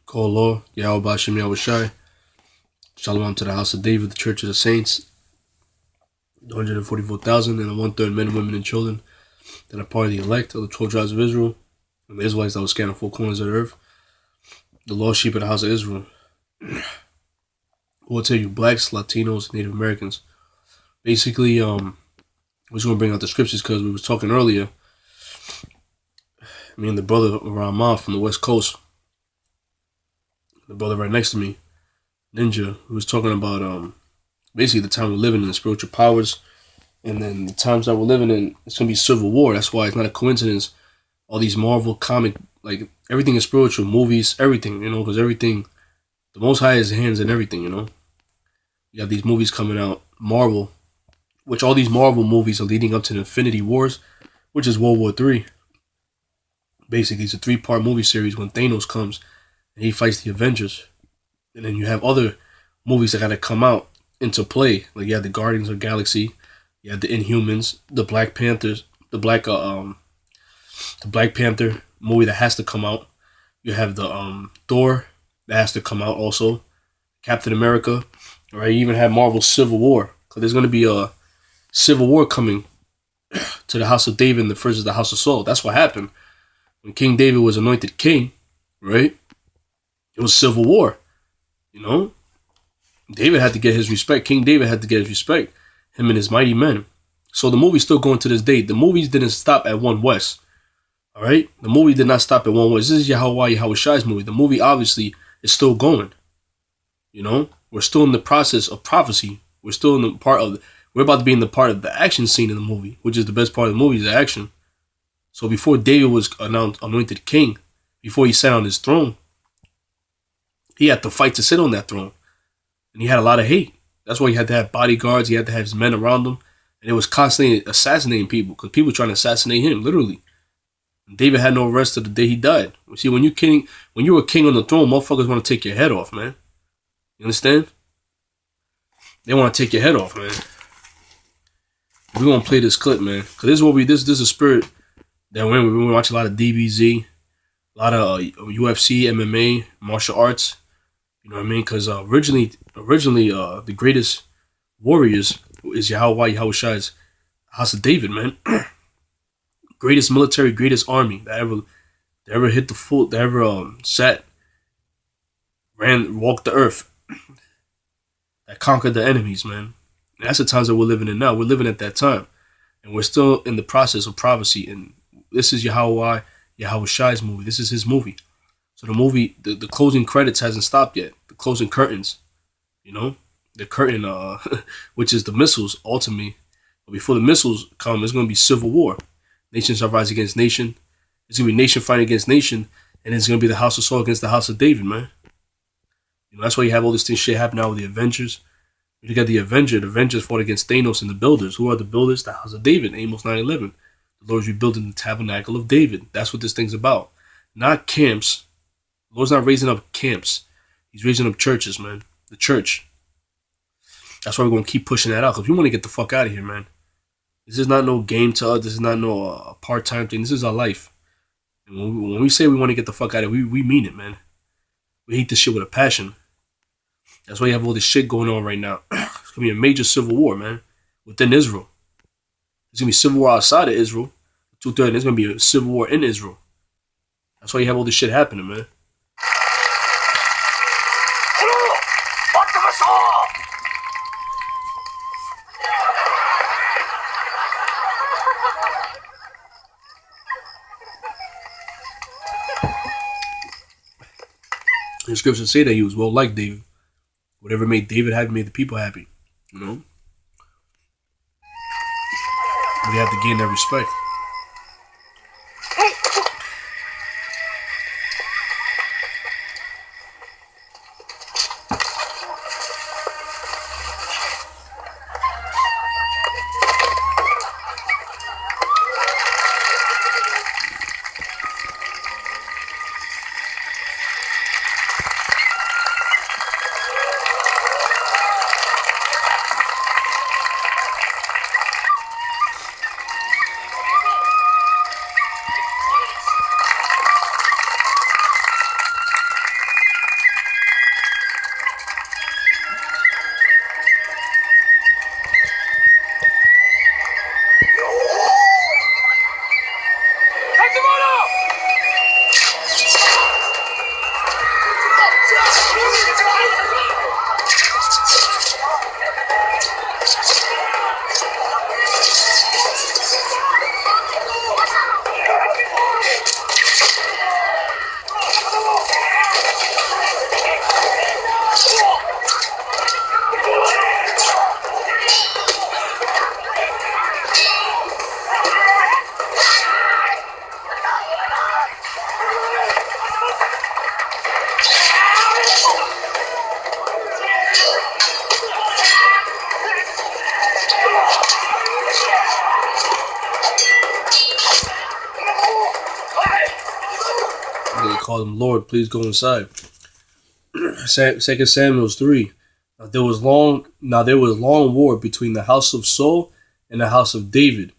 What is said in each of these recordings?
Call law, Yahweh Bashem Yahushai. Shalom to the house of David, the church of the saints, the 144,000 and the one-third men, women, and children that are part of the elect of the 12 tribes of Israel, and the Israelites that were scattered in four corners of the earth, the lost sheep of the house of Israel. We'll tell you blacks, Latinos, Native Americans. Basically, we're just going to bring out the scriptures because we was talking earlier. Me and the brother Ramah from the West Coast, the brother right next to me, Ninja, who was talking about basically the time we're living in, the spiritual powers, and then the times that we're living in, it's going to be civil war. That's why it's not a coincidence. All these Marvel comic, like everything is spiritual, movies, everything, because everything, the Most High has hands in everything, You have these movies coming out, Marvel, which all these Marvel movies are leading up to the Infinity Wars, which is World War III. Basically, it's a 3-part movie series when Thanos comes and he fights the Avengers. And then you have other movies that got to come out into play. Like you have the Guardians of the Galaxy, you have the Inhumans, the Black Panthers, the Black Panther movie that has to come out. You have the Thor that has to come out also. Captain America. Right? You even have Marvel Civil War. Because there's going to be a civil war coming to the house of David versus the house of Saul. That's what happened. When King David was anointed king, right? It was civil war. David had to get his respect. King David had to get his respect. Him and his mighty men. So the movie's still going to this day. The movies didn't stop at One West. All right? The movie did not stop at One West. This is Yahushai's movie. The movie obviously is still going. We're still in the process of prophecy. We're still in the we're about to be in the part of the action scene in the movie, which is the best part of the movie, is the action. So before David was anointed king, before he sat on his throne, he had to fight to sit on that throne. And he had a lot of hate. That's why he had to have bodyguards. He had to have his men around him. And it was constantly assassinating people because people were trying to assassinate him, literally. And David had no rest till the day he died. You see, when you're a king on the throne, motherfuckers want to take your head off, man. You understand? They want to take your head off, man. We're going to play this clip, man. Because this is what this is a spirit that we're in. We watch a lot of DBZ, a lot of UFC, MMA, martial arts. You know what I mean? Because originally, the greatest warriors is Yahushai's house of David, man. Greatest military, greatest army that ever hit the full, that ever walked the earth, that conquered the enemies, man. And that's the times that we're living in now. We're living at that time, and we're still in the process of prophecy. And this is Yahushai's movie. This is his movie. So the movie, the closing credits hasn't stopped yet. The closing curtains, the curtain, which is the missiles, ultimately. But before the missiles come, it's going to be civil war. Nations shall rise against nation. It's going to be nation fighting against nation, and it's going to be the house of Saul against the house of David, man. That's why you have all this shit happening now with the Avengers. You got the Avengers fought against Thanos and the builders. Who are the builders? The house of David, Amos 9:11. The Lord's rebuilding the tabernacle of David. That's what this thing's about. Not camps. The Lord's not raising up camps. He's raising up churches, man. The church. That's why we're going to keep pushing that out. Because we want to get the fuck out of here, man. This is not no game to us. This is not no part-time thing. This is our life. And when we say we want to get the fuck out of here, we mean it, man. We hate this shit with a passion. That's why you have all this shit going on right now. It's going to be a major civil war, man. Within Israel. There's going to be civil war outside of Israel. 2/3. There's going to be a civil war in Israel. That's why you have all this shit happening, man. The scriptures say that he was well like David. Whatever made David happy made the people happy. But you have to gain that respect. called him Lord. Please go inside. Second Samuel 3. Now there was long war between the house of Saul and the house of David.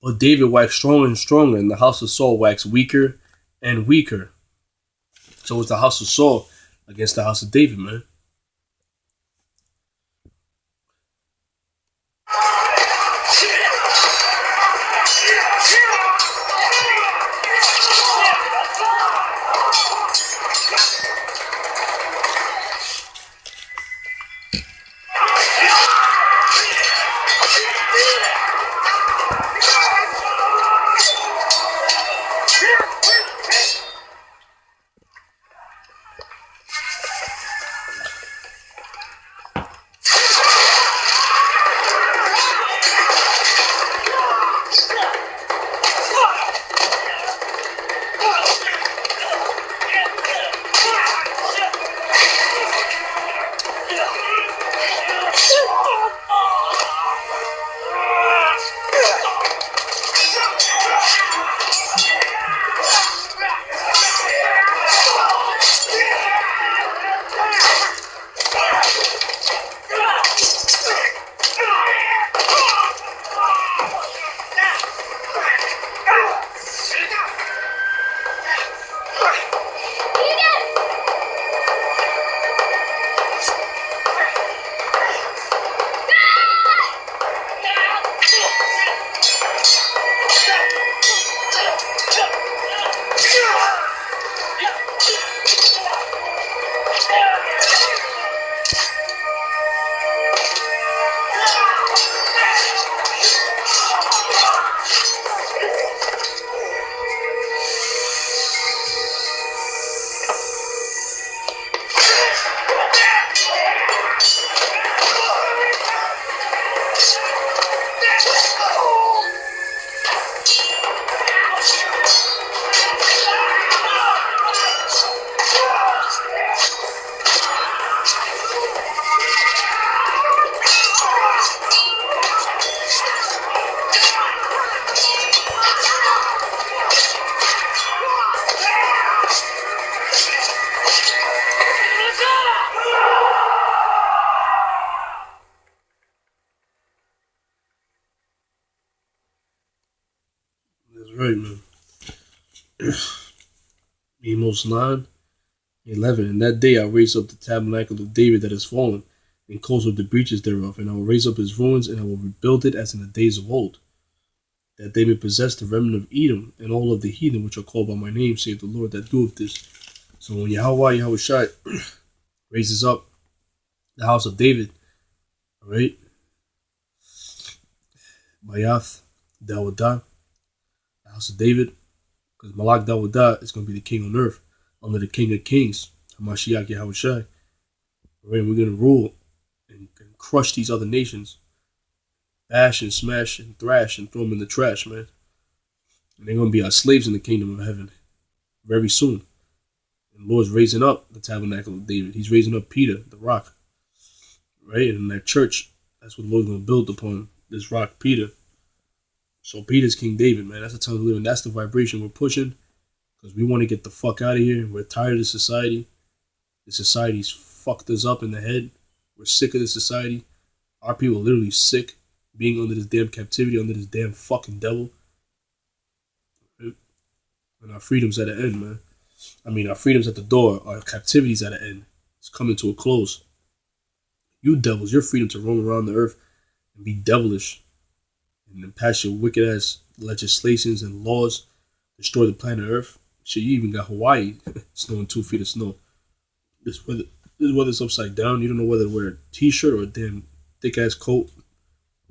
But David waxed stronger and stronger, and the house of Saul waxed weaker and weaker. So it's the house of Saul against the house of David, man. That's right, man. Amos 9:11. In that day I raise up the tabernacle of David that is fallen, and close up the breaches thereof, and I will raise up his ruins, and I will rebuild it as in the days of old, that they may possess the remnant of Edom, and all of the heathen which are called by my name, save the Lord that doeth this. So when Yahweh Shai raises up the house of David, all right, Bayath Dawadah, the house of David, because Malak Dawadah is going to be the king on earth, under the King of Kings, Hamashiach Yahushai. Right, we're going to rule and crush these other nations, bash and smash and thrash and throw them in the trash, man. And they're going to be our slaves in the kingdom of heaven very soon. And the Lord's raising up the tabernacle of David. He's raising up Peter, the rock. Right? And in that church, that's what the Lord's going to build upon, this rock, Peter. So Peter's King David, man. That's the time we live in. That's the vibration we're pushing. Because we want to get the fuck out of here. We're tired of the society. The society's fucked us up in the head. We're sick of the society. Our people are literally sick being under this damn captivity, under this damn fucking devil. And our freedom's at the end, man. I mean, our freedom's at the door. Our captivity's at the end. It's coming to a close. You devils, your freedom to roam around the earth and be devilish and then pass your wicked ass legislations and laws, destroy the planet Earth. Shit, you even got Hawaii snowing 2 feet of snow. This weather's upside down. You don't know whether to wear a t-shirt or a damn thick ass coat.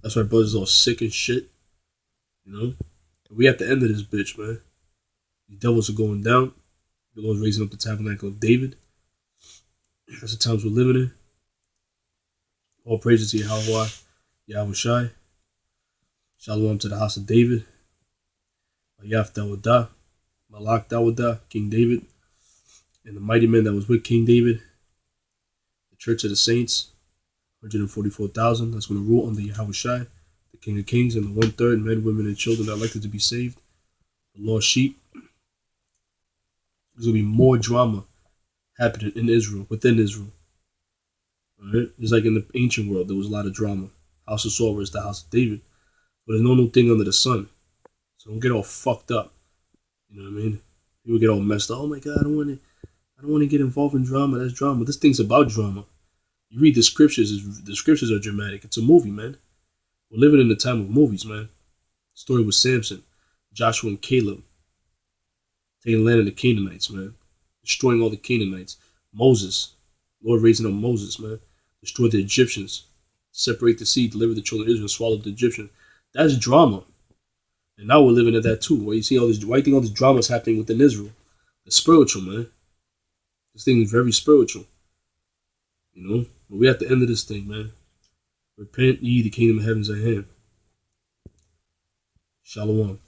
That's why brothers all sick and shit. You know? We at the end of this bitch, man. The devils are going down. The Lord's raising up the tabernacle of David. That's the times we're living in. All praises to Yahweh, Yahushai. Shalom to the house of David. Yaf Dawadah, Malak Dawadah, King David, and the mighty men that was with King David. The Church of the Saints, 144,000. That's going to rule under Yahushai, the King of Kings, and the 1/3 men, women, and children that are elected to be saved. The lost sheep. There's gonna be more drama happening in Israel, within Israel. All right? Just like in the ancient world, there was a lot of drama. House of Saul versus the House of David. But there's no new thing under the sun. So don't get all fucked up. You know what I mean? People get all messed up. Oh my god, I don't want to get involved in drama. That's drama. This thing's about drama. You read the scriptures, the scriptures are dramatic. It's a movie, man. We're living in the time of movies, man. The story with Samson, Joshua and Caleb, taking the land of the Canaanites, man. Destroying all the Canaanites. Moses, Lord raising up Moses, man. Destroy the Egyptians. Separate the sea, deliver the children of Israel, swallow the Egyptians. That's drama. And now we're living at that too. Why you see all this? Why you think all this drama is happening within Israel? It's spiritual, man. This thing is very spiritual. You know? But we at the end of this thing, man. Repent ye, the kingdom of heaven is at hand. Shalom.